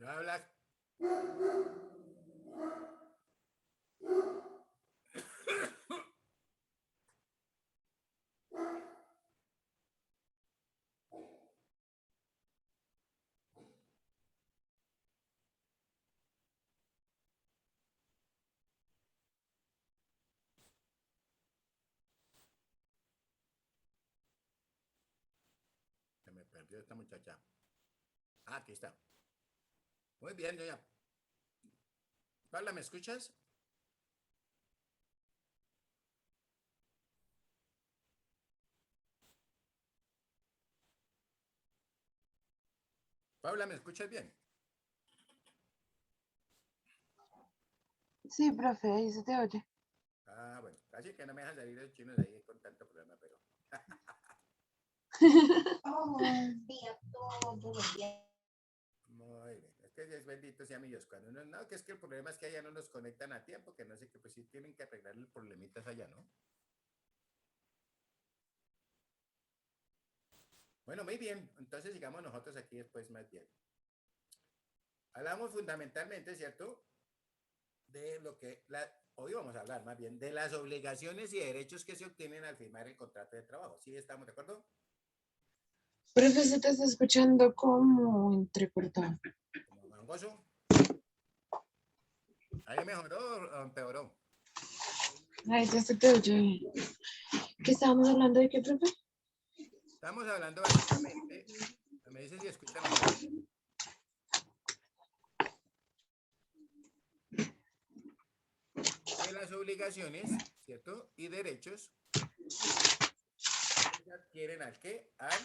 ¿No hablas? Se me perdió esta muchacha. Ah, aquí está. Muy bien, doña. Paula, ¿me escuchas? Paula, ¿me escuchas bien? Sí, profe, ahí se te oye. Ah, bueno, casi que no me dejan salir los chinos ahí con tanto problema, pero... Muy bien, es que es bendito sea mi Dios. Cuando uno, no, que es que el problema es que allá no nos conectan a tiempo, que no sé qué, pues sí tienen que arreglar el problemitas allá, ¿no? Bueno, muy bien, entonces sigamos nosotros aquí después más bien. Hablamos fundamentalmente, ¿cierto? De lo que, hoy vamos a hablar más bien de las obligaciones y derechos que se obtienen al firmar el contrato de trabajo. ¿Sí estamos de acuerdo? Profe, se te está escuchando como entrecortado. Como gangoso. ¿Ahí mejoró o empeoró? Ahí ya se te oye. ¿Qué estábamos hablando de qué, profe? Estamos hablando básicamente, me dice si escucha mejor. De las obligaciones, ¿cierto? Y derechos que se adquieren al qué? Al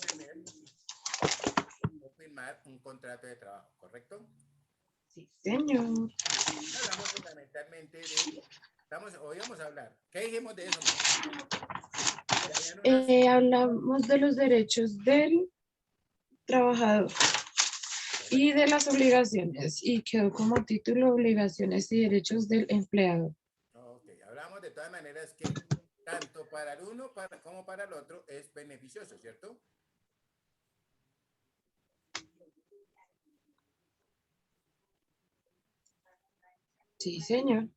tener o firmar un contrato de trabajo, ¿correcto? Sí, señor. Hablamos fundamentalmente de, hoy vamos a hablar, ¿qué dijimos de eso, mija? Que habían unas, Hablamos de los derechos del trabajador y correcto, de las obligaciones. Y quedó como título obligaciones y derechos del empleado. ok, hablamos de todas maneras que tanto para el uno como para el otro es beneficioso, ¿cierto? Sí, señor.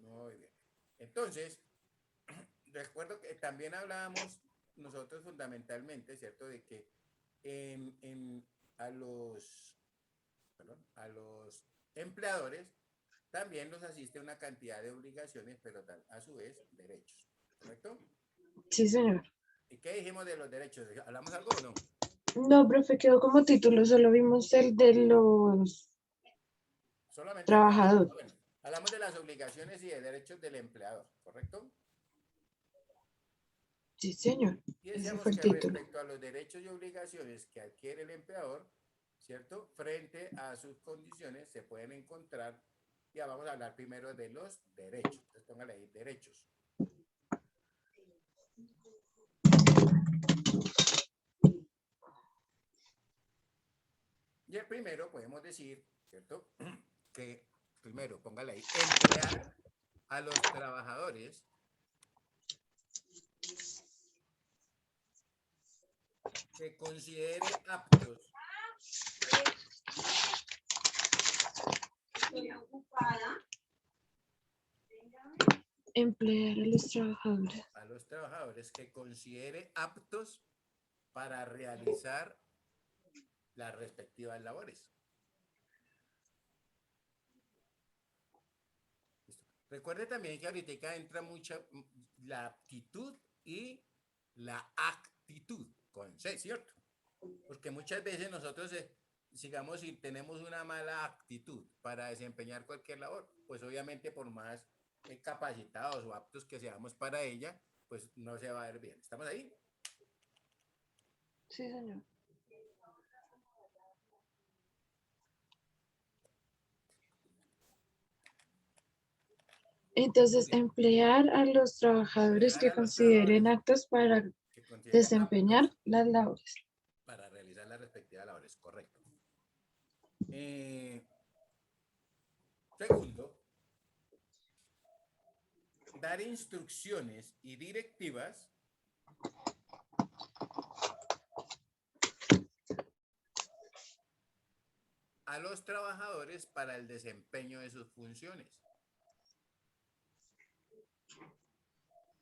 Muy bien. Entonces, recuerdo que también hablábamos nosotros fundamentalmente, ¿cierto? De que a perdón, a los empleadores también los asiste una cantidad de obligaciones, pero a su vez derechos, ¿correcto? Sí, señor. ¿Y qué dijimos de los derechos? ¿Hablamos algo o no? No, profe, quedó como título. Solo vimos el de los Solamente el trabajador. trabajadores. Bueno, hablamos de las obligaciones y de derechos del empleador, ¿correcto? Sí, señor. Y Ese decíamos fue el que título. respecto a los derechos y obligaciones que adquiere el empleador, ¿cierto? Frente a sus condiciones se pueden encontrar, ya vamos a hablar primero de los derechos. Entonces póngale ahí derechos. Y el primero podemos decir, ¿cierto? Que primero póngale ahí, emplear a los trabajadores que considere aptos Emplear a los trabajadores. a los trabajadores que considere aptos para realizar las respectivas labores. ¿Listo? Recuerde también que ahorita entra mucha la aptitud y la actitud con C, ¿cierto? Porque muchas veces nosotros, sigamos, si tenemos una mala actitud para desempeñar cualquier labor, pues obviamente por más capacitados o aptos que seamos para ella, pues no se va a ver bien. ¿Estamos ahí? Sí, señor. Entonces, emplear a los trabajadores Emplear que a los consideren trabajadores aptos para que considere desempeñar aptos las labores. para realizar las respectivas labores, correcto. Eh, Segundo, dar instrucciones y directivas a los trabajadores para el desempeño de sus funciones.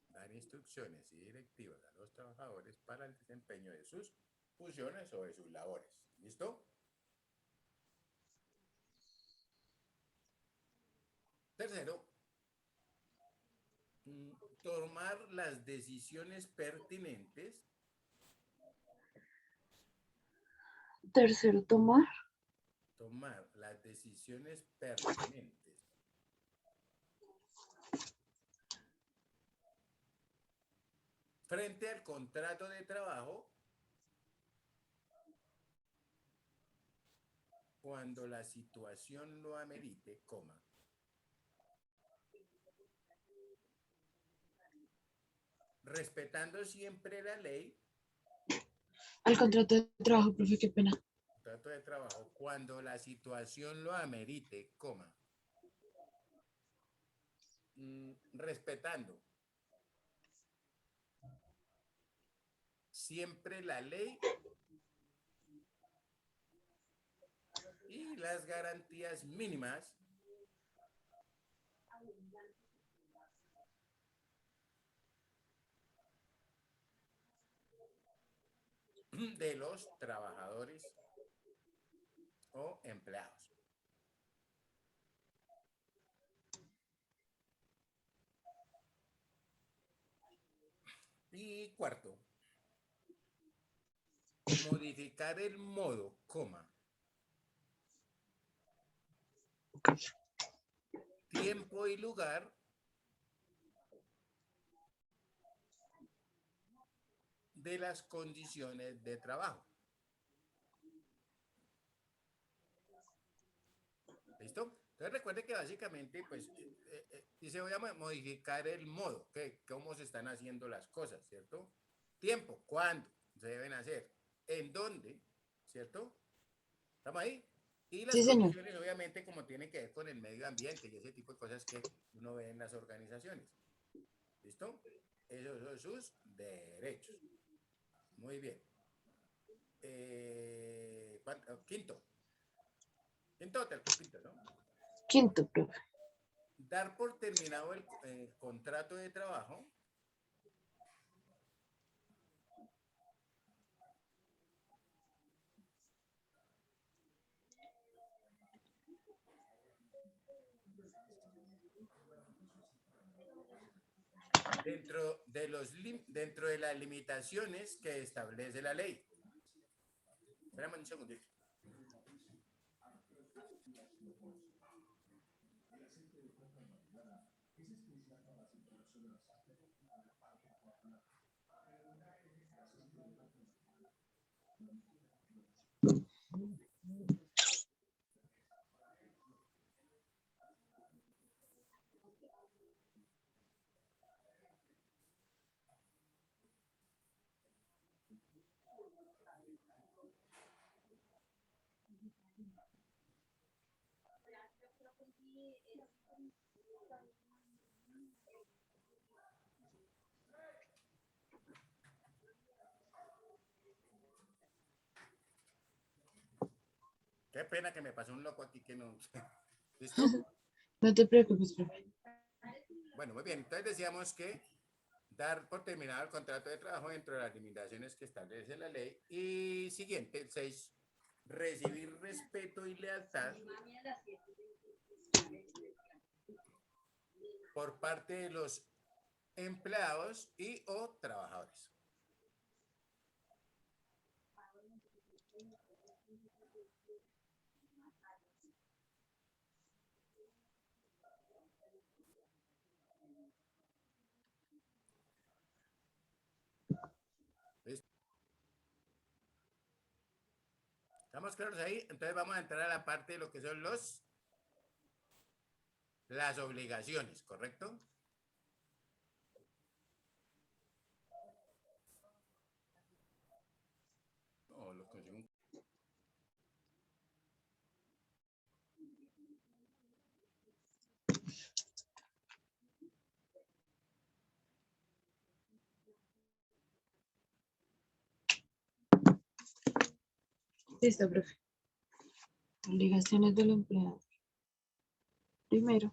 Dar instrucciones y directivas a los trabajadores para el desempeño de sus funciones o de sus labores. ¿Listo? Tercero, tomar las decisiones pertinentes. Tercero, tomar. Tomar las decisiones pertinentes frente al contrato de trabajo cuando la situación lo amerite, coma. Respetando siempre la ley. Al contrato de trabajo, profe, qué pena. Contrato de trabajo cuando la situación lo amerite, coma. Respetando siempre la ley y las garantías mínimas de los trabajadores o empleados. Y cuarto, modificar el modo, coma, tiempo y lugar de las condiciones de trabajo. ¿Listo? Entonces recuerde que básicamente, pues, dice voy a modificar el modo, cómo se están haciendo las cosas, ¿cierto? Tiempo, ¿cuándo se deben hacer? ¿En dónde? ¿Cierto? ¿Estamos ahí? Y las Sí, señor. condiciones, obviamente, como tienen que ver con el medio ambiente y ese tipo de cosas que uno ve en las organizaciones. ¿Listo? Esos son sus derechos. Muy bien. Quinto. Quinto, ¿no? Quinto, profe. Dar por terminado el contrato de trabajo dentro de las limitaciones que establece la ley. Espérame un segundito. Qué pena que me pasó un loco aquí que no. ¿Listo? No te preocupes, profe. Bueno, muy bien. Entonces decíamos que dar por terminado el contrato de trabajo dentro de las limitaciones que establece la ley. Y siguiente, el 6, recibir respeto y lealtad por parte de los empleados y o trabajadores. ¿Listo? ¿Estamos claros ahí? Entonces vamos a entrar a la parte de lo que son las obligaciones, ¿correcto? No, lo consigo. Listo, profe. Obligaciones del empleado. Primero.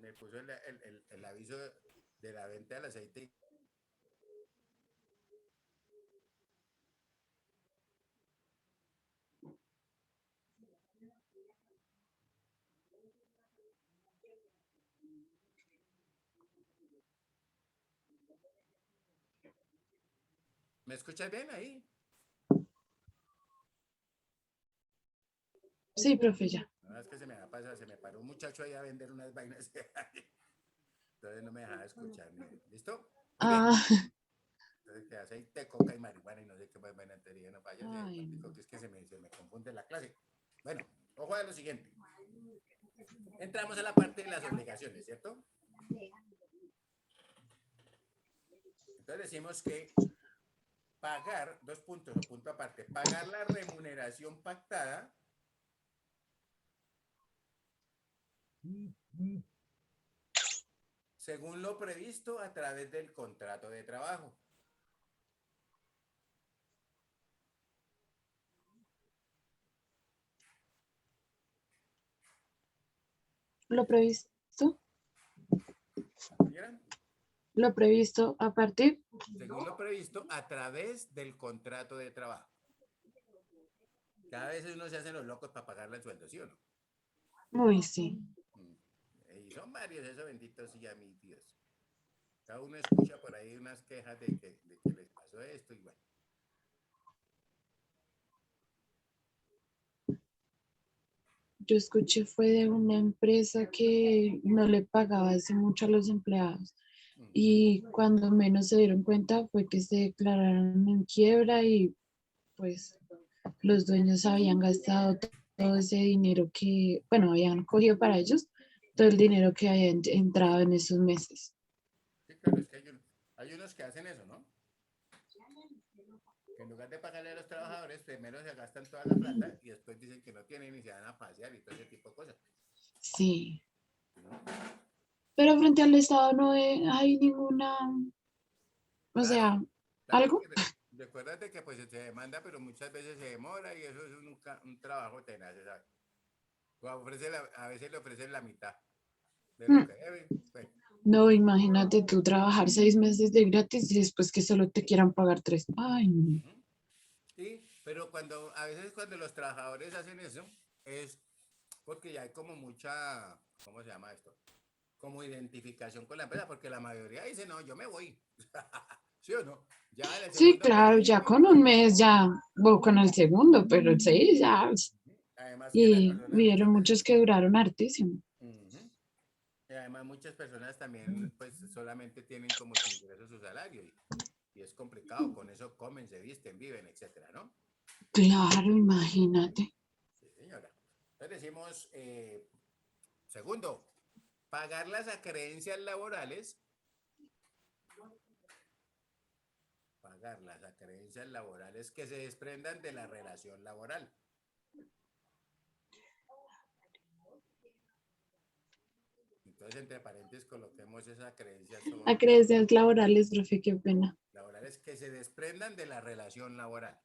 Me puso el aviso de la venta del aceite. ¿Me escuchas bien ahí? Sí, profe, ya. No, es que se me va a pasar, se me paró un muchacho ahí a vender unas vainas. Entonces no me dejaba escuchar. ¿Listo? Muy bien. Ah, Entonces que aceite, coca y marihuana y no sé qué más vaina tenía. No vaya ay, que no. es que se me confunde la clase. Bueno, ojo a lo siguiente. Entramos a la parte de las obligaciones, ¿cierto? Entonces decimos que pagar, dos puntos o punto aparte, pagar la remuneración pactada según lo previsto a través del contrato de trabajo. Lo previsto, ¿Vieron? lo previsto a partir. Según lo previsto a través del contrato de trabajo. Cada vez uno se hace los locos para pagarle el sueldo, ¿sí o no? Uy, sí. Y son varios esos benditos y a mis Dios. Cada uno escucha por ahí unas quejas de que les pasó esto y bueno. Yo escuché fue de una empresa que no le pagaba hace mucho a los empleados y cuando menos se dieron cuenta fue que se declararon en quiebra y pues los dueños habían gastado todo ese dinero que, bueno, habían cogido para ellos, todo el dinero que había entrado en esos meses. Sí, claro, es que hay unos que hacen eso, ¿no? Que en lugar de pagarle a los trabajadores, primero se gastan toda la plata y después dicen que no tienen y se van a pasear y todo ese tipo de cosas. Sí, pero frente al Estado no hay ninguna, o Claro, sea, claro, algo. porque recuérdate que pues se demanda, pero muchas veces se demora y eso es un trabajo tenaz, ¿sabes? A veces le ofrecen la mitad de lo Mm, que deben. Bueno, No, imagínate tú trabajar 6 meses de gratis y después que solo te quieran pagar tres. Ay, no. sí, pero a veces cuando los trabajadores hacen eso, es porque ya hay como mucha, ¿cómo se llama esto? Como identificación con la empresa, porque la mayoría dice, no, yo me voy. ¿Sí o no? Ya en el Sí, segundo mes claro, dicen ya que con no. un mes ya, o con el segundo, pero sí, ya. Además que las Y personas hubieron muchas veces, muchos que duraron hartísimo. ujú, y además muchas personas también pues solamente tienen como su ingreso su salario y es complicado, con eso comen, se visten, viven, etcétera, ¿no? Claro, imagínate. Sí, señora. Entonces decimos, segundo, pagar las acreencias laborales, pagar las acreencias laborales que se desprendan de la relación laboral. Entonces, entre paréntesis, coloquemos esas creencias son Acreencias laborales, profe, qué pena. laborales que se desprendan de la relación laboral.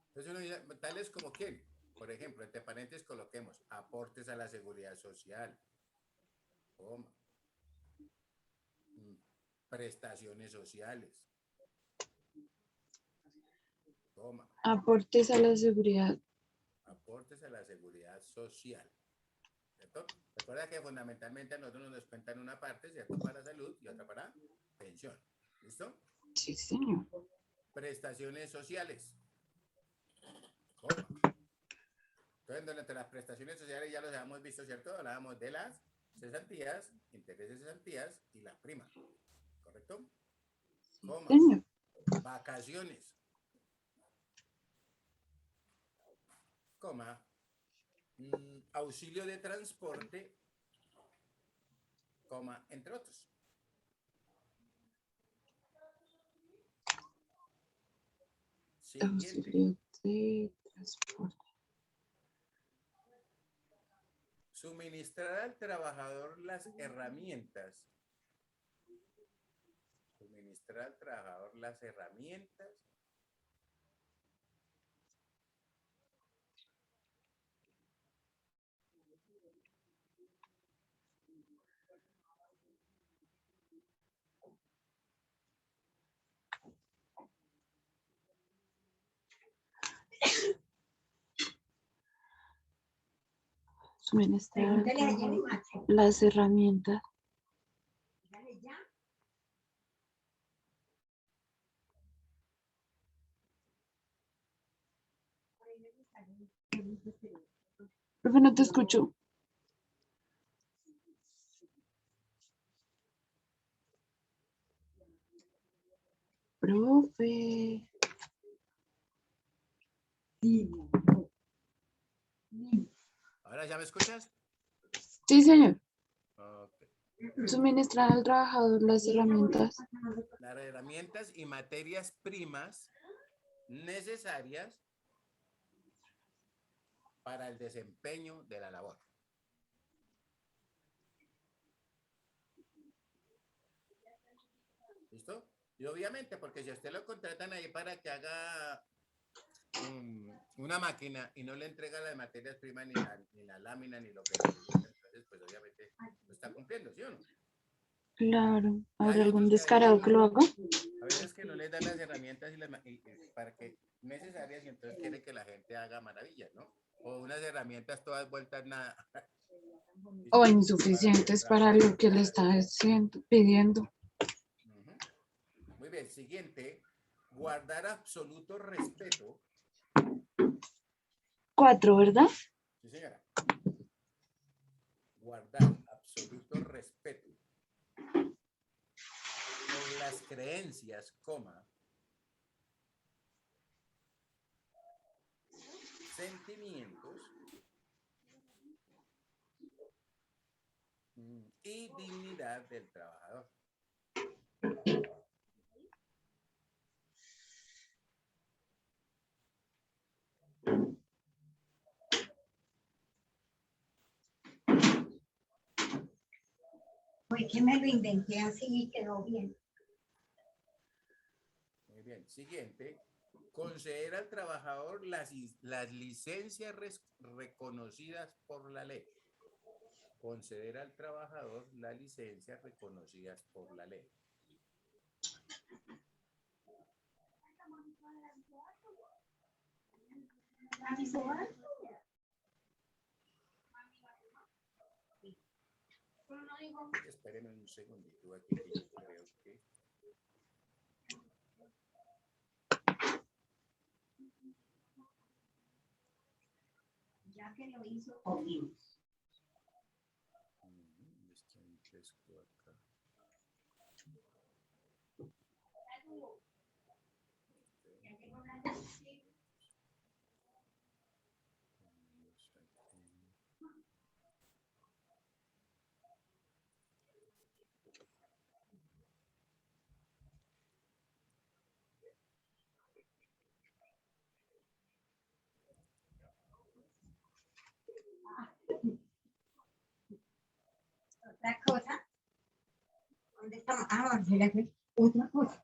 Entonces, uno dice, tales como quién. Por ejemplo, entre paréntesis, coloquemos aportes a la seguridad social, coma, prestaciones sociales, coma, Aportes a la seguridad. aportes a la seguridad social. ¿Cierto? Recuerda que fundamentalmente a nosotros nos descuentan una parte, ¿cierto? Para salud y otra para pensión. ¿Listo? Sí, señor. Prestaciones sociales, coma. Entonces, durante las prestaciones sociales ya los habíamos visto, ¿cierto? Hablábamos de las cesantías, intereses de cesantías y la prima, ¿correcto? Sí, Coma. señor. Vacaciones, coma. Auxilio de transporte, coma, entre otros. Siguiente. Auxilio de transporte. Suministrar al trabajador las herramientas. Suministrar al trabajador las herramientas. Suministrar las herramientas. Profe, no te escucho. Profe. ¿Ahora ya me escuchas? Sí, señor. Ok. Suministrar al trabajador las herramientas. Las herramientas y materias primas necesarias para el desempeño de la labor. ¿Listo? Y obviamente, porque si a usted lo contratan ahí para que haga una máquina y no le entrega las materias primas, ni la lámina, ni lo que necesita, entonces, pues obviamente no está cumpliendo, ¿sí o no? Claro. Y ¿Habrá hay algún otros que a veces descarado que lo haga? a veces que no les dan las herramientas para que necesarias y entonces quieren que la gente haga maravillas, ¿no? O unas herramientas todas vueltas nada. O ¿Listo? Para que el insuficientes para trabajador lo que le pueda está hacer. pidiendo. Muy bien, siguiente. Guardar absoluto respeto. 4, ¿verdad? Sí, señora. Guardar absoluto respeto por las creencias, coma, sentimientos y dignidad del trabajador. Fue que me lo inventé así y quedó bien. Muy bien, siguiente. Conceder al trabajador las licencias reconocidas por la ley. Conceder al trabajador las licencias reconocidas por la ley. Espérenme un segundito aquí que yo creo que... Ya que lo hizo, comimos. Está en fresco acá. Otra cosa. ¿Dónde estamos? Ah, mira que otra cosa.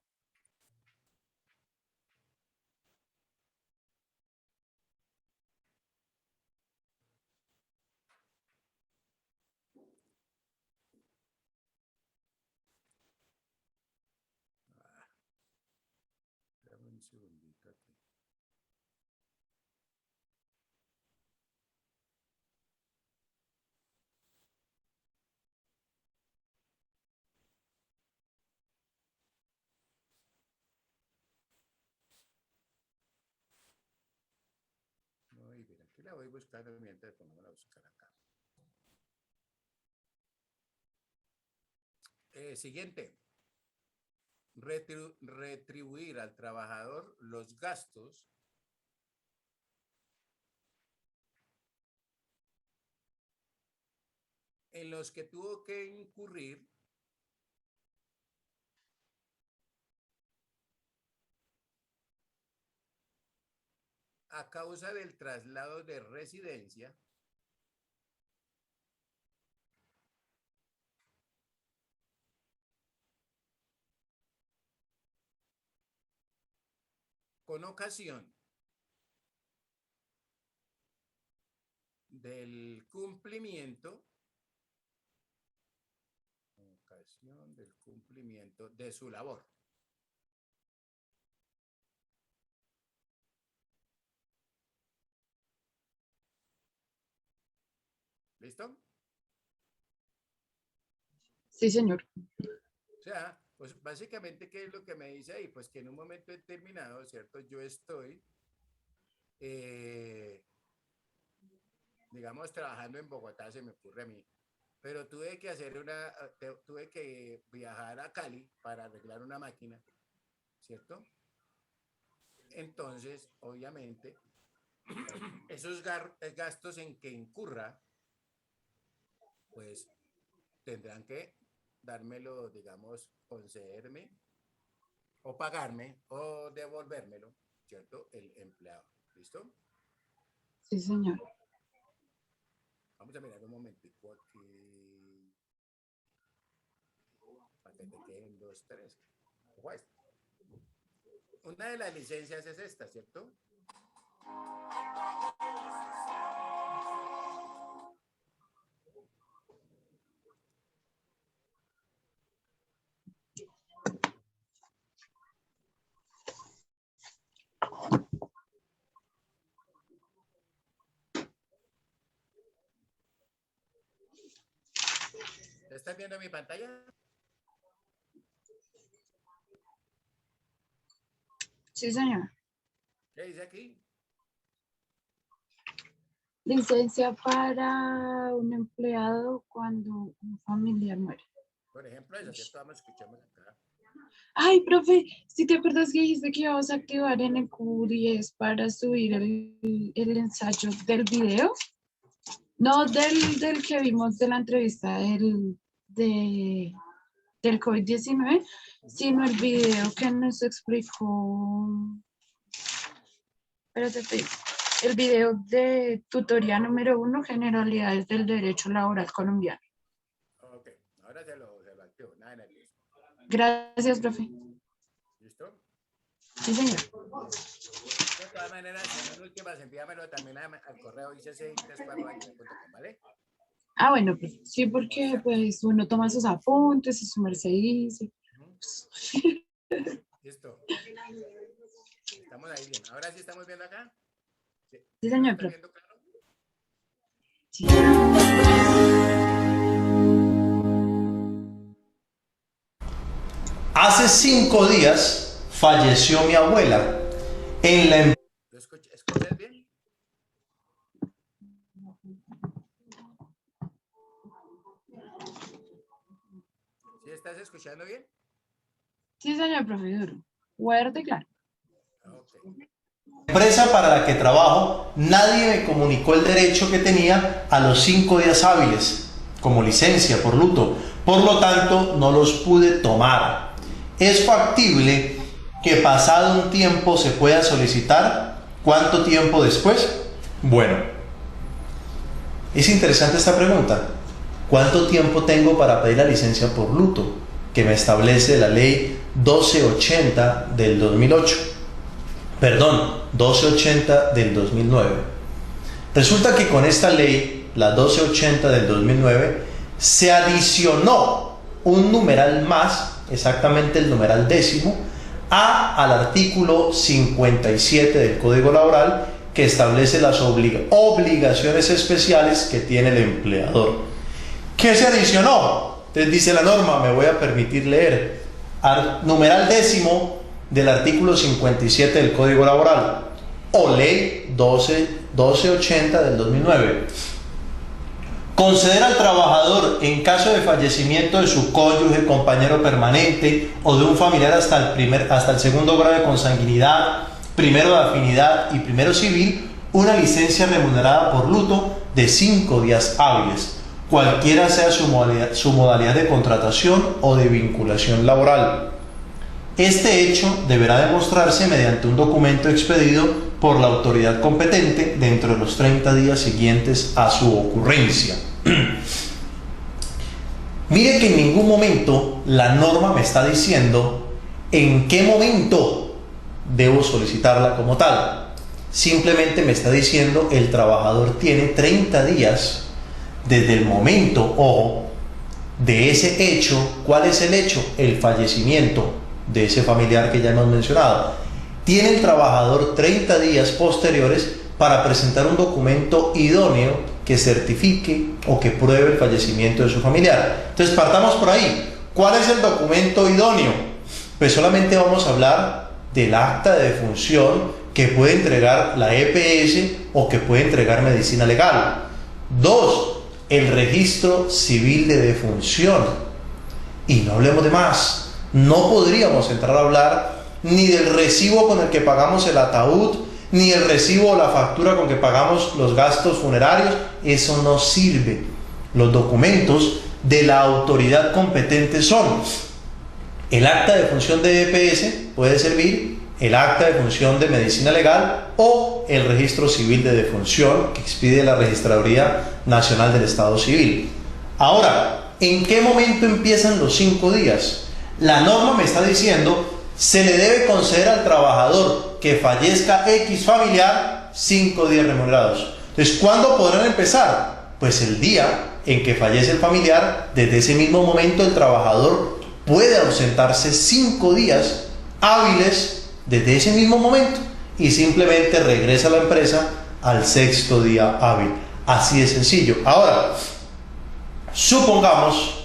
Dame un segundito aquí. la voy buscando mientras ponemos a buscar acá. Siguiente. Retribuir al trabajador los gastos en los que tuvo que incurrir a causa del traslado de residencia con ocasión del cumplimiento de su labor. ¿Listo? Sí, señor. O sea, pues básicamente, ¿qué es lo que me dice ahí? Pues que en un momento determinado, ¿cierto? Yo estoy, digamos, trabajando en Bogotá, se me ocurre a mí, pero tuve que viajar a Cali para arreglar una máquina, ¿cierto? Entonces, obviamente, esos gastos en que incurra, pues tendrán que dármelo, digamos, concederme o pagarme o devolvérmelo, ¿cierto? El empleado. ¿Listo? Sí, señor. Vamos a mirar un momentico aquí para que te queden 2, 3. Ojo a esto. Una de las licencias es esta, ¿cierto? ¿Estás viendo mi pantalla? Sí, señor. ¿Qué dice aquí? Licencia para un empleado cuando un familiar muere. Por ejemplo, eso, ¿cierto? Vamos, escuchamos acá. Ay, profe, si te acuerdas que dijiste que íbamos a activar en el Q10 para subir el ensayo del video? No del que vimos de la entrevista del COVID-19, sino el video que nos explicó. Espérate, te digo. El video de tutoría número 1, generalidades del derecho laboral colombiano. Ok, ahora se lo activo, nada nervioso. Gracias, profe. ¿Listo? Sí, señor. De todas maneras, en últimas, envíamelo también al correo ic6.com, ¿vale? Ah, bueno, profe. Sí, porque pues uno toma sus apuntes y su merced dice. Listo. Estamos ahí bien. Ahora sí estamos viendo acá. Sí, señor, ¿Estás profe. viendo claro? Sí. Hace 5 días falleció mi abuela en la ¿Lo escuchas bien? ¿Sí estás escuchando bien? Sí, señor, profe, duro. Fuerte y claro. Ok. empresa para la que trabajo. Nadie me comunicó el derecho que tenía a los 5 días hábiles como licencia por luto. Por lo tanto, no los pude tomar. ¿Es factible que pasado un tiempo se pueda solicitar? ¿Cuánto tiempo después? Bueno, es interesante esta pregunta. ¿Cuánto tiempo tengo para pedir la licencia por luto que me establece la ley 1280 del 2008? Perdón, 1280 del 2009. Resulta que con esta ley, la 1280 del 2009, se adicionó un numeral más, exactamente el numeral 10, al artículo 57 del Código Laboral, que establece las obligaciones especiales que tiene el empleador. ¿Qué se adicionó? Entonces dice la norma, me voy a permitir leer, numeral 10 del artículo 57 del Código Laboral, o ley 12 1280 del 2009. Conceder al trabajador, en caso de fallecimiento de su cónyuge, compañero permanente o de un familiar hasta el segundo grado de consanguinidad, primero de afinidad y primero civil, una licencia remunerada por luto de 5 días hábiles, cualquiera sea su modalidad de contratación o de vinculación laboral. Este hecho deberá demostrarse mediante un documento expedido por la autoridad competente dentro de los 30 días siguientes a su ocurrencia. Mire que en ningún momento la norma me está diciendo en qué momento debo solicitarla como tal. Simplemente me está diciendo el trabajador tiene 30 días desde el momento, ojo, de ese hecho. ¿Cuál es el hecho? El fallecimiento de ese familiar que ya hemos mencionado. Tiene el trabajador 30 días posteriores para presentar un documento idóneo que certifique o que pruebe el fallecimiento de su familiar. Entonces partamos por ahí. ¿Cuál es el documento idóneo? Pues solamente vamos a hablar del acta de defunción que puede entregar la EPS o que puede entregar medicina legal. 2. El registro civil de defunción. Y no hablemos de más. No podríamos entrar a hablar ni del recibo con el que pagamos el ataúd, ni el recibo o la factura con que pagamos los gastos funerarios. Eso no sirve. Los documentos de la autoridad competente son el acta de función de EPS, puede servir, el acta de función de medicina legal o el registro civil de defunción que expide la Registraduría Nacional del Estado Civil. Ahora, ¿en qué momento empiezan los 5 días? La norma me está diciendo se le debe conceder al trabajador que fallezca X familiar 5 días remunerados. Entonces, ¿cuándo podrán empezar? Pues el día en que fallece el familiar. Desde ese mismo momento el trabajador puede ausentarse 5 días hábiles desde ese mismo momento y simplemente regresa a la empresa al 6.º día hábil. Así de sencillo. Ahora, supongamos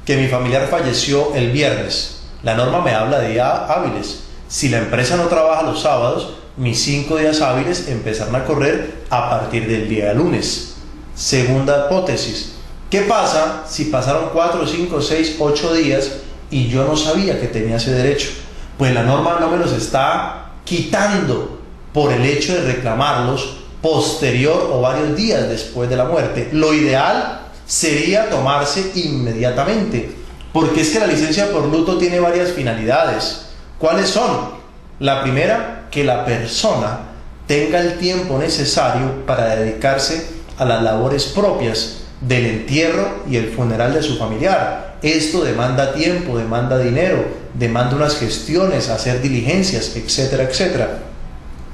que mi familiar falleció el viernes. La norma me habla de días hábiles. Si la empresa no trabaja los sábados, mis 5 días hábiles empezarán a correr a partir del día lunes. Segunda hipótesis. ¿Qué pasa si pasaron 4, 5, 6, 8 días y yo no sabía que tenía ese derecho? Pues la norma no me los está quitando por el hecho de reclamarlos posterior o varios días después de la muerte. Lo ideal sería tomarse inmediatamente, porque es que la licencia por luto tiene varias finalidades. ¿Cuáles son? La primera, que la persona tenga el tiempo necesario para dedicarse a las labores propias del entierro y el funeral de su familiar. Esto demanda tiempo, demanda dinero, demanda unas gestiones, hacer diligencias, etcétera, etcétera.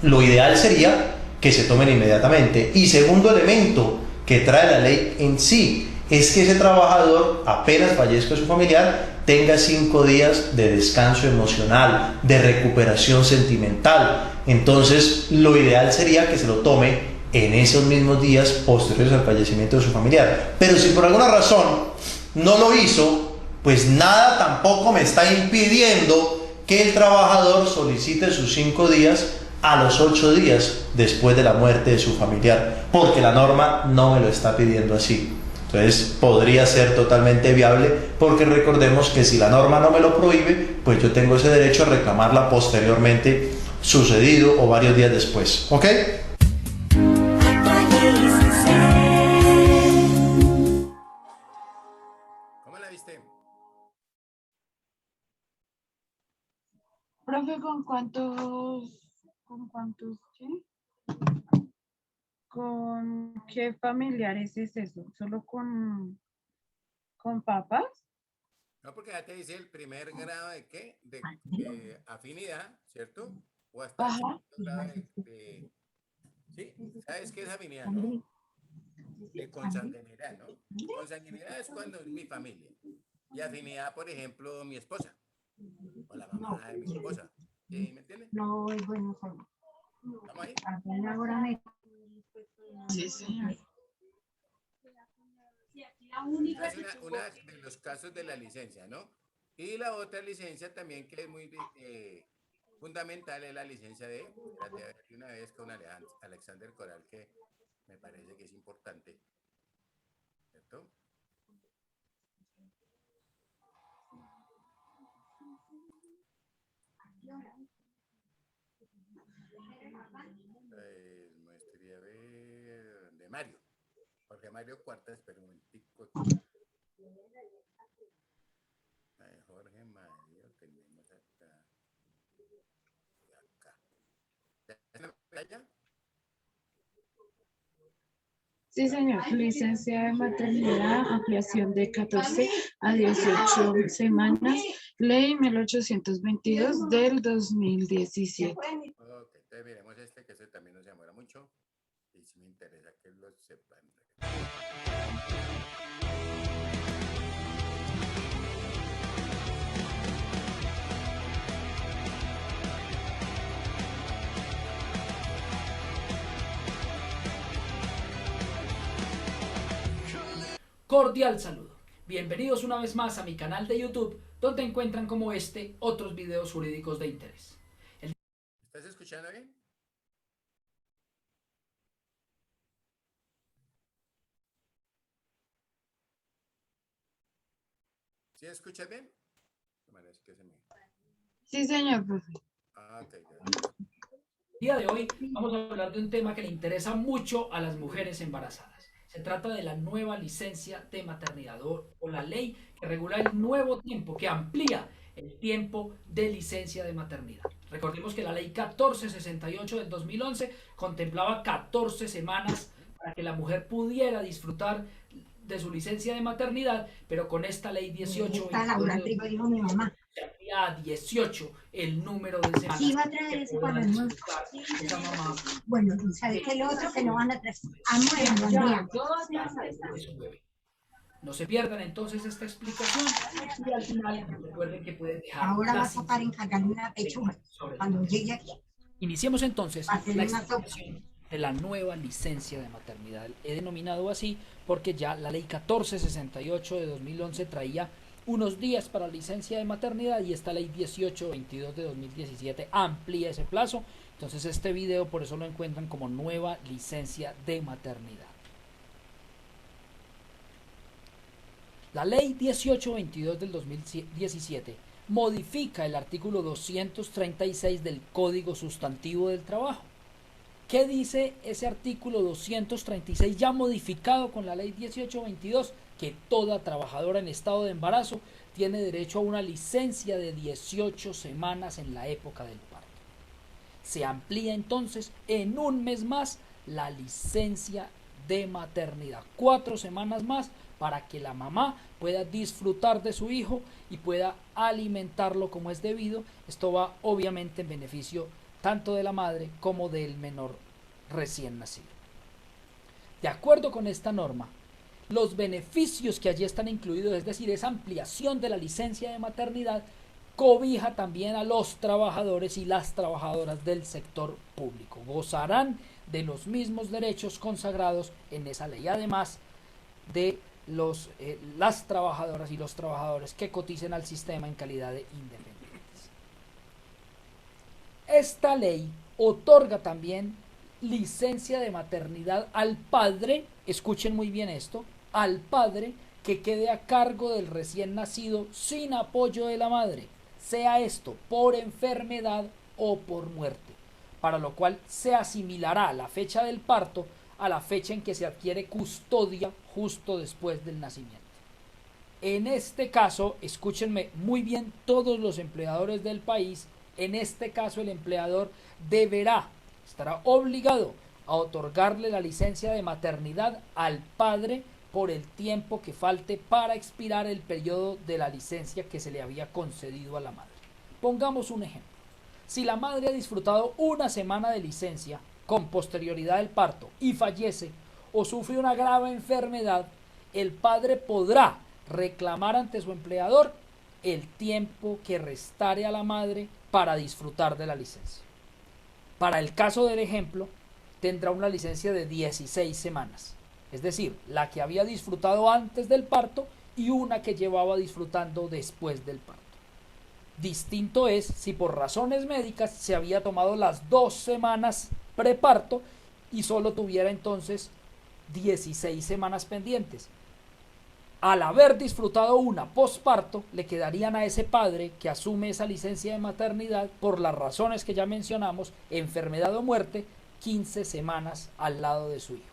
Lo ideal sería que se tomen inmediatamente. Y segundo elemento que trae la ley en sí es que ese trabajador, apenas fallezca su familiar, tenga 5 días de descanso emocional, de recuperación sentimental. Entonces, lo ideal sería que se lo tome en esos mismos días posteriores al fallecimiento de su familiar. Pero si por alguna razón no lo hizo, pues nada tampoco me está impidiendo que el trabajador solicite sus 5 días a los 8 días después de la muerte de su familiar, porque la norma no me lo está pidiendo así. Entonces podría ser totalmente viable, porque recordemos que si la norma no me lo prohíbe, pues yo tengo ese derecho a reclamarla posteriormente sucedido o varios días después. ¿Ok? ¿Cómo la viste? Profe, qué? ¿Con qué familiares es eso? ¿Solo con papás? No, porque ya te dice el primer grado de qué, de afinidad, ¿cierto? O hasta el Ajá. segundo grado ¿sí? ¿Sabes qué es afinidad, no? De consanguinidad, ¿no? Consanguinidad es cuando es mi familia. Y afinidad, por ejemplo, mi esposa o la mamá de mi esposa. ¿Sí? ¿Me entiendes? No, es bueno. ¿Estamos ahí? Sí, señor. Esa es una de los casos de la licencia, ¿no? Y la otra licencia también que es muy fundamental es la licencia de, espérate, a ver, una vez con Alexander Coral, que me parece que es importante, ¿cierto? Muestría, a ver, de Mario, Jorge Mario Cuartas, pero un momentico. Jorge Mario, tenemos acá. ¿Ya? Sí, señor. Licencia de maternidad, ampliación de 14 a 18 semanas, ley 1822 del 2017. Ok, entonces miremos este, que este también nos demora mucho. Y si me interesa que lo sepan. Cordial saludo. Bienvenidos una vez más a mi canal de YouTube, donde encuentran como este otros videos jurídicos de interés. ¿Estás escuchando bien? ¿Sí escuchas bien? Sí, señor, profe. Ok. El día de hoy vamos a hablar de un tema que le interesa mucho a las mujeres embarazadas. Se trata de la nueva licencia de maternidad o la ley que regula el nuevo tiempo, que amplía el tiempo de licencia de maternidad. Recordemos que la ley 1468 del 2011 contemplaba 14 semanas para que la mujer pudiera disfrutar de su licencia de maternidad, pero con esta ley 18 se amplía a 18 el número de semanas. Sí, va a traer ese para el nuevo. Bueno, ¿sabes qué? Lo otro que no van a traer. No se pierdan entonces esta explicación y al final recuerden que pueden dejar. Ahora vas a para encargarle una pechuga cuando llegue aquí. Iniciemos entonces la explicación de la nueva licencia de maternidad. He denominado así porque ya la ley 1468 de 2011 traía unos días para licencia de maternidad y esta ley 1822 de 2017 amplía ese plazo. Entonces este video por eso lo encuentran como nueva licencia de maternidad. La ley 1822 del 2017 modifica el artículo 236 del Código Sustantivo del Trabajo. ¿Qué dice ese artículo 236 ya modificado con la ley 1822? Que toda trabajadora en estado de embarazo tiene derecho a una licencia de 18 semanas en la época del parto. Se amplía entonces en un mes más la licencia de maternidad, 4 semanas más para que la mamá pueda disfrutar de su hijo y pueda alimentarlo como es debido. Esto va obviamente en beneficio tanto de la madre como del menor recién nacido. De acuerdo con esta norma, los beneficios que allí están incluidos, es decir, esa ampliación de la licencia de maternidad, cobija también a los trabajadores y las trabajadoras del sector público. Gozarán de los mismos derechos consagrados en esa ley, además de las trabajadoras y los trabajadores que coticen al sistema en calidad de independientes. Esta ley otorga también licencia de maternidad al padre, escuchen muy bien esto, al padre que quede a cargo del recién nacido sin apoyo de la madre, sea esto por enfermedad o por muerte, para lo cual se asimilará la fecha del parto a la fecha en que se adquiere custodia justo después del nacimiento. En este caso, escúchenme muy bien todos los empleadores del país, en este caso el empleador estará obligado a otorgarle la licencia de maternidad al padre por el tiempo que falte para expirar el periodo de la licencia que se le había concedido a la madre. Pongamos un ejemplo. Si la madre ha disfrutado una semana de licencia con posterioridad del parto y fallece o sufre una grave enfermedad, el padre podrá reclamar ante su empleador el tiempo que restare a la madre para disfrutar de la licencia. Para el caso del ejemplo, tendrá una licencia de 16 semanas, es decir, la que había disfrutado antes del parto y una que llevaba disfrutando después del parto. Distinto es si por razones médicas se había tomado las 2 semanas preparto y solo tuviera entonces 16 semanas pendientes. Al haber disfrutado una posparto, le quedarían a ese padre que asume esa licencia de maternidad por las razones que ya mencionamos, enfermedad o muerte, 15 semanas al lado de su hijo.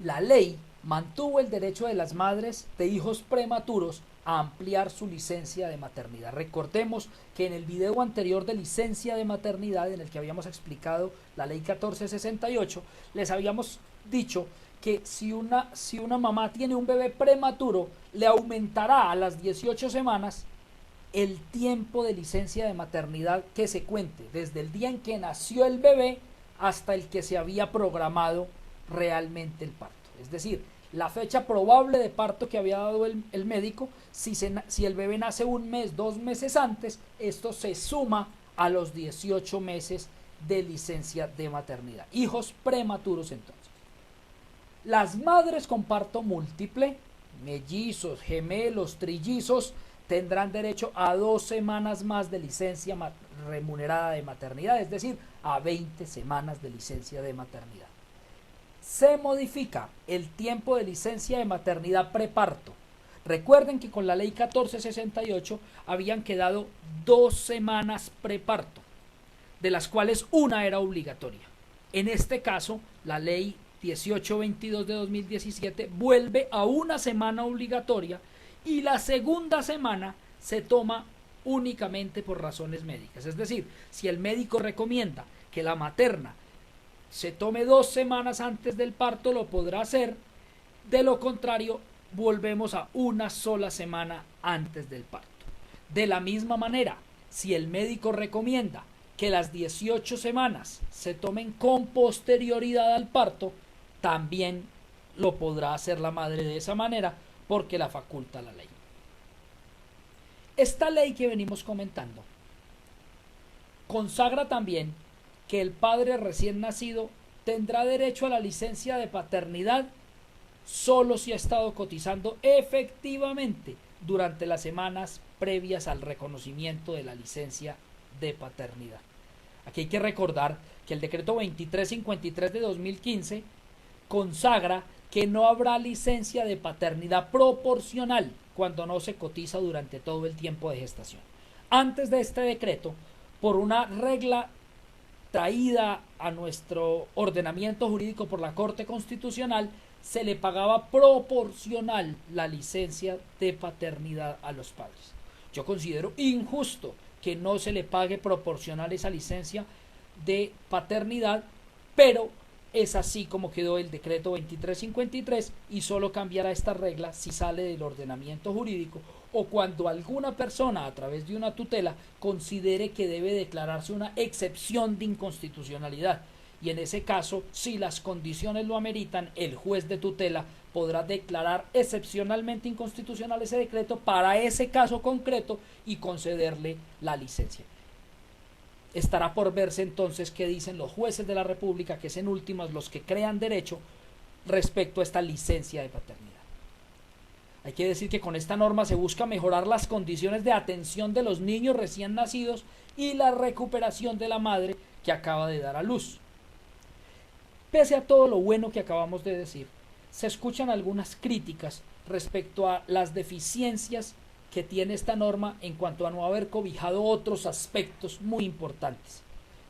La ley mantuvo el derecho de las madres de hijos prematuros a ampliar su licencia de maternidad. Recordemos que en el video anterior de licencia de maternidad, en el que habíamos explicado la ley 1468, les habíamos dicho que si una mamá tiene un bebé prematuro, le aumentará a las 18 semanas el tiempo de licencia de maternidad que se cuente, desde el día en que nació el bebé hasta el que se había programado realmente el parto. Es decir, la fecha probable de parto que había dado el médico, si el bebé nace 1 mes, 2 meses antes, esto se suma a los 18 meses de licencia de maternidad. Hijos prematuros entonces. Las madres con parto múltiple, mellizos, gemelos, trillizos, tendrán derecho a 2 semanas más de licencia remunerada de maternidad, es decir, a 20 semanas de licencia de maternidad. Se modifica el tiempo de licencia de maternidad preparto. Recuerden que con la ley 1468 habían quedado 2 semanas preparto, de las cuales una era obligatoria. En este caso, la ley 1822 de 2017 vuelve a 1 semana obligatoria y la segunda semana se toma únicamente por razones médicas. Es decir, si el médico recomienda que la materna se tome 2 semanas antes del parto, lo podrá hacer. De lo contrario, volvemos a 1 sola semana antes del parto. De la misma manera, si el médico recomienda que las 18 semanas se tomen con posterioridad al parto, también lo podrá hacer la madre de esa manera porque la faculta la ley. Esta ley que venimos comentando consagra también que el padre recién nacido tendrá derecho a la licencia de paternidad solo si ha estado cotizando efectivamente durante las semanas previas al reconocimiento de la licencia de paternidad. Aquí hay que recordar que el decreto 2353 de 2015 consagra que no habrá licencia de paternidad proporcional cuando no se cotiza durante todo el tiempo de gestación. Antes de este decreto, por una regla traída a nuestro ordenamiento jurídico por la Corte Constitucional, se le pagaba proporcional la licencia de paternidad a los padres. Yo considero injusto que no se le pague proporcional esa licencia de paternidad, pero es así como quedó el decreto 2353 y solo cambiará esta regla si sale del ordenamiento jurídico o cuando alguna persona a través de una tutela considere que debe declararse una excepción de inconstitucionalidad. Y en ese caso, si las condiciones lo ameritan, el juez de tutela podrá declarar excepcionalmente inconstitucional ese decreto para ese caso concreto y concederle la licencia. Estará por verse entonces qué dicen los jueces de la República, que es en últimas los que crean derecho respecto a esta licencia de paternidad. Hay que decir que con esta norma se busca mejorar las condiciones de atención de los niños recién nacidos y la recuperación de la madre que acaba de dar a luz. Pese a todo lo bueno que acabamos de decir, se escuchan algunas críticas respecto a las deficiencias que tiene esta norma en cuanto a no haber cobijado otros aspectos muy importantes.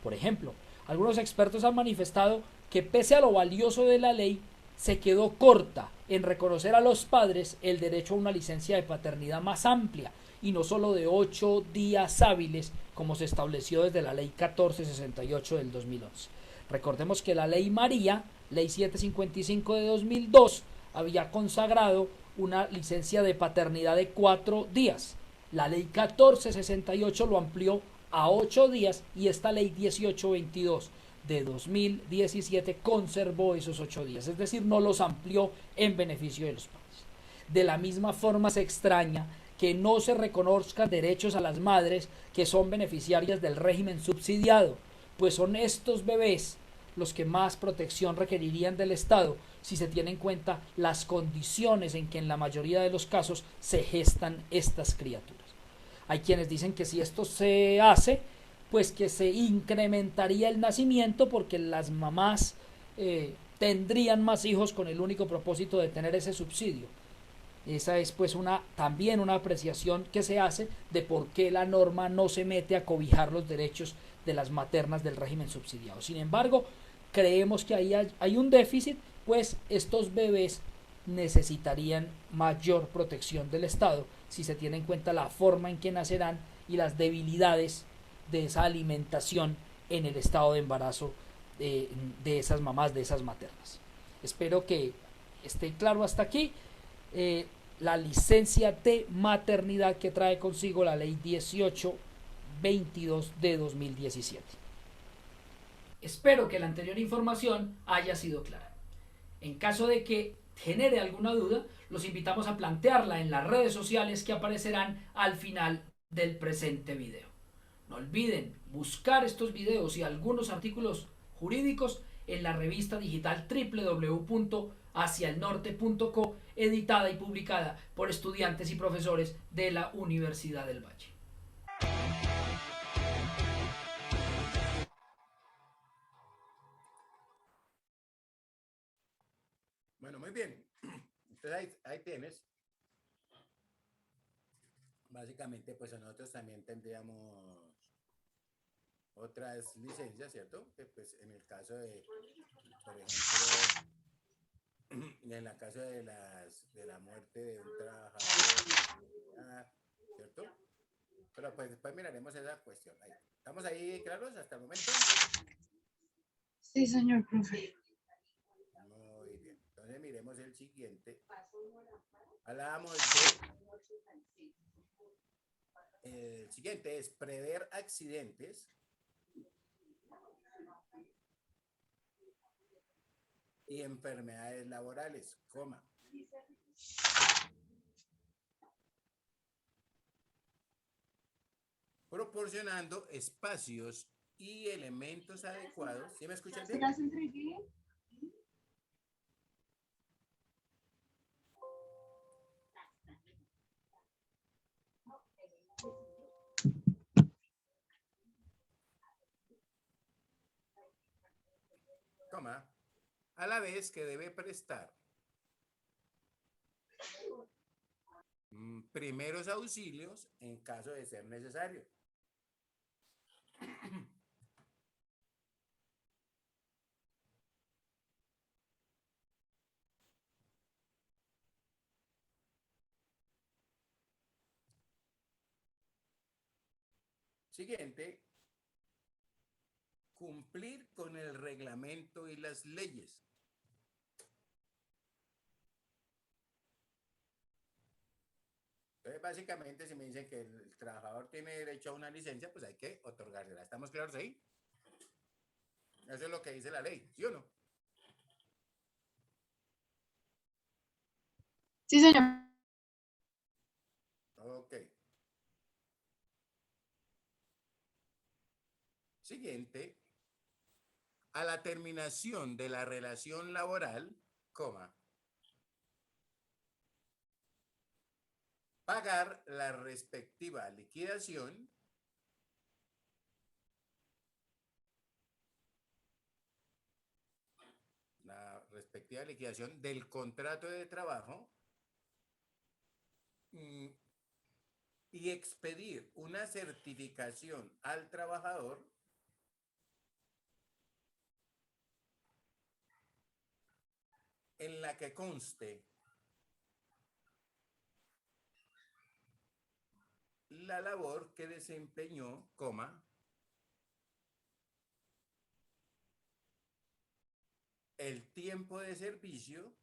Por ejemplo, algunos expertos han manifestado que pese a lo valioso de la ley, se quedó corta en reconocer a los padres el derecho a una licencia de paternidad más amplia y no solo de 8 días hábiles como se estableció desde la ley 1468 del 2011. Recordemos que la ley María, ley 755 de 2002, había consagrado una licencia de paternidad de 4 días. La ley 1468 lo amplió a 8 días y esta ley 1822 de 2017 conservó esos 8 días, es decir, no los amplió en beneficio de los padres. De la misma forma se extraña que no se reconozcan derechos a las madres que son beneficiarias del régimen subsidiado, pues son estos bebés los que más protección requerirían del Estado si se tienen en cuenta las condiciones en que en la mayoría de los casos se gestan estas criaturas. Hay quienes dicen que si esto se hace, pues que se incrementaría el nacimiento porque las mamás tendrían más hijos con el único propósito de tener ese subsidio. Esa es pues también una apreciación que se hace de por qué la norma no se mete a cobijar los derechos de las maternas del régimen subsidiado. Sin embargo, creemos que ahí hay un déficit, pues estos bebés necesitarían mayor protección del Estado si se tiene en cuenta la forma en que nacerán y las debilidades de esa alimentación en el estado de embarazo de esas mamás, de esas maternas. Espero que esté claro hasta aquí. La licencia de maternidad que trae consigo la ley 1822 de 2017. Espero que la anterior información haya sido clara. En caso de que genere alguna duda, los invitamos a plantearla en las redes sociales que aparecerán al final del presente video. No olviden buscar estos videos y algunos artículos jurídicos en la revista digital www.haciaelnorte.co, editada y publicada por estudiantes y profesores de la Universidad del Valle. Bueno, muy bien. Entonces ahí tienes. Básicamente, pues nosotros también tendríamos otras licencias, ¿cierto? Que pues en el caso de, por ejemplo, en el caso de la muerte de un trabajador, ¿cierto? Pero pues después miraremos esa cuestión. Ahí. ¿Estamos ahí claros hasta el momento? Sí, señor profe. Muy bien. Entonces miremos el siguiente. Hablábamos de... el siguiente es prever accidentes y enfermedades laborales, coma. Proporcionando espacios y elementos adecuados. ¿Sí me escuchan bien? Coma, a la vez que debe prestar primeros auxilios en caso de ser necesario. Siguiente, cumplir con el reglamento y las leyes. Entonces, básicamente, si me dicen que el trabajador tiene derecho a una licencia, pues hay que otorgársela. ¿Estamos claros ahí? Eso es lo que dice la ley, ¿sí o no? Sí, señor. Ok. Siguiente, a la terminación de la relación laboral, coma, pagar la respectiva liquidación del contrato de trabajo y expedir una certificación al trabajador en la que conste la labor que desempeñó, coma, el tiempo de servicio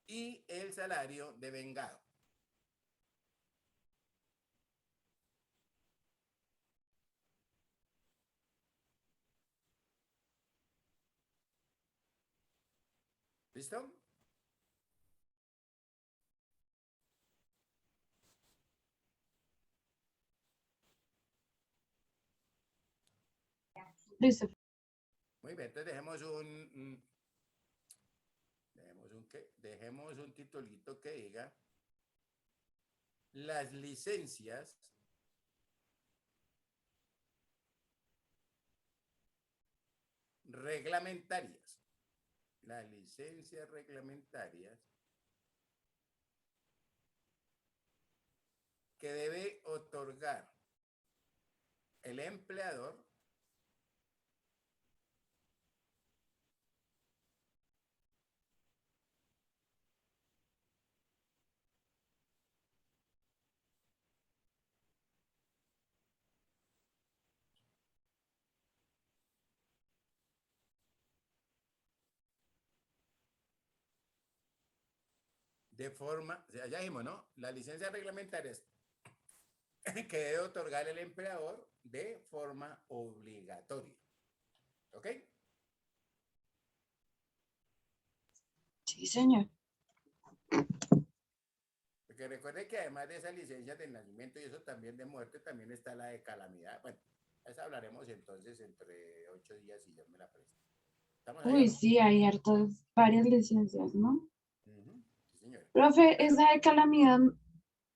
y el salario devengado. ¿Listo? Listo. Muy Muy bien, entonces dejemos un titulito que diga las licencias reglamentarias. Las licencias reglamentarias que debe otorgar el empleador de forma, ya dijimos, ¿no? Las licencias reglamentarias que debe otorgar el empleador de forma obligatoria. ¿Ok? Sí, señor. Porque recuerde que además de esas licencias de nacimiento y eso también de muerte, también está la de calamidad. Bueno, esa hablaremos entonces entre 8 días y Dios me la presta. ¿Estamos ahí o Uy, no? sí, hay hartas, varias licencias, ¿no? Sí, señor. Profe, ¿esa de calamidad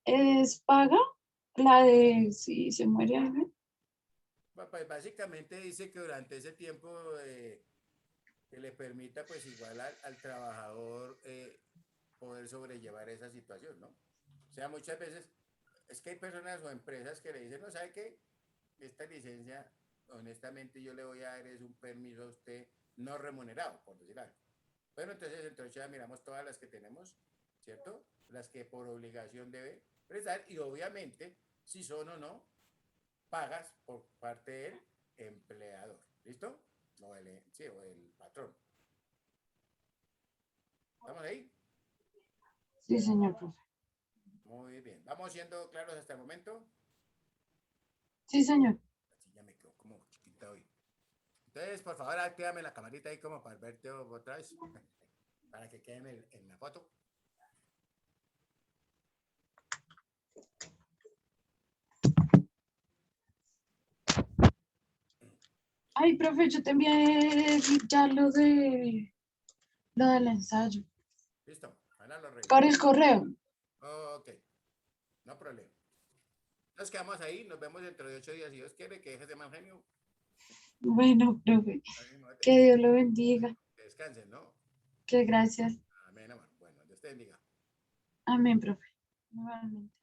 es paga? La de si se muere alguien. Pues básicamente dice que durante ese tiempo que le permita pues igual al trabajador poder sobrellevar esa situación, ¿no? O sea, muchas veces es que hay personas o empresas que le dicen, no, ¿sabe qué? Esta licencia, honestamente yo le voy a dar es un permiso a usted no remunerado, por decir algo. Bueno, entonces ya miramos todas las que tenemos, ¿cierto? Las que por obligación debe prestar y obviamente si son o no pagas por parte del empleador, ¿listo? Sí, o el patrón. ¿Estamos ahí? Sí, señor, profe. Muy bien. ¿Vamos siendo claros hasta el momento? Sí, señor. Así ya me quedo como chiquita hoy. Entonces, por favor, actívame la camarita ahí como para verte otra vez, para que quede en la foto. Ay, profe, yo te envié ya lo del ensayo. ¿Listo? Ahora lo Por revisamos. el correo. Ok, no problema. Nos quedamos ahí, nos vemos dentro de 8 días. Si Dios quiere, que dejes de mal genio. Bueno, profe, que Dios lo bendiga. Que descansen, ¿no? Que gracias. Amén, amor. Bueno, Dios te bendiga. Amén, profe. Igualmente.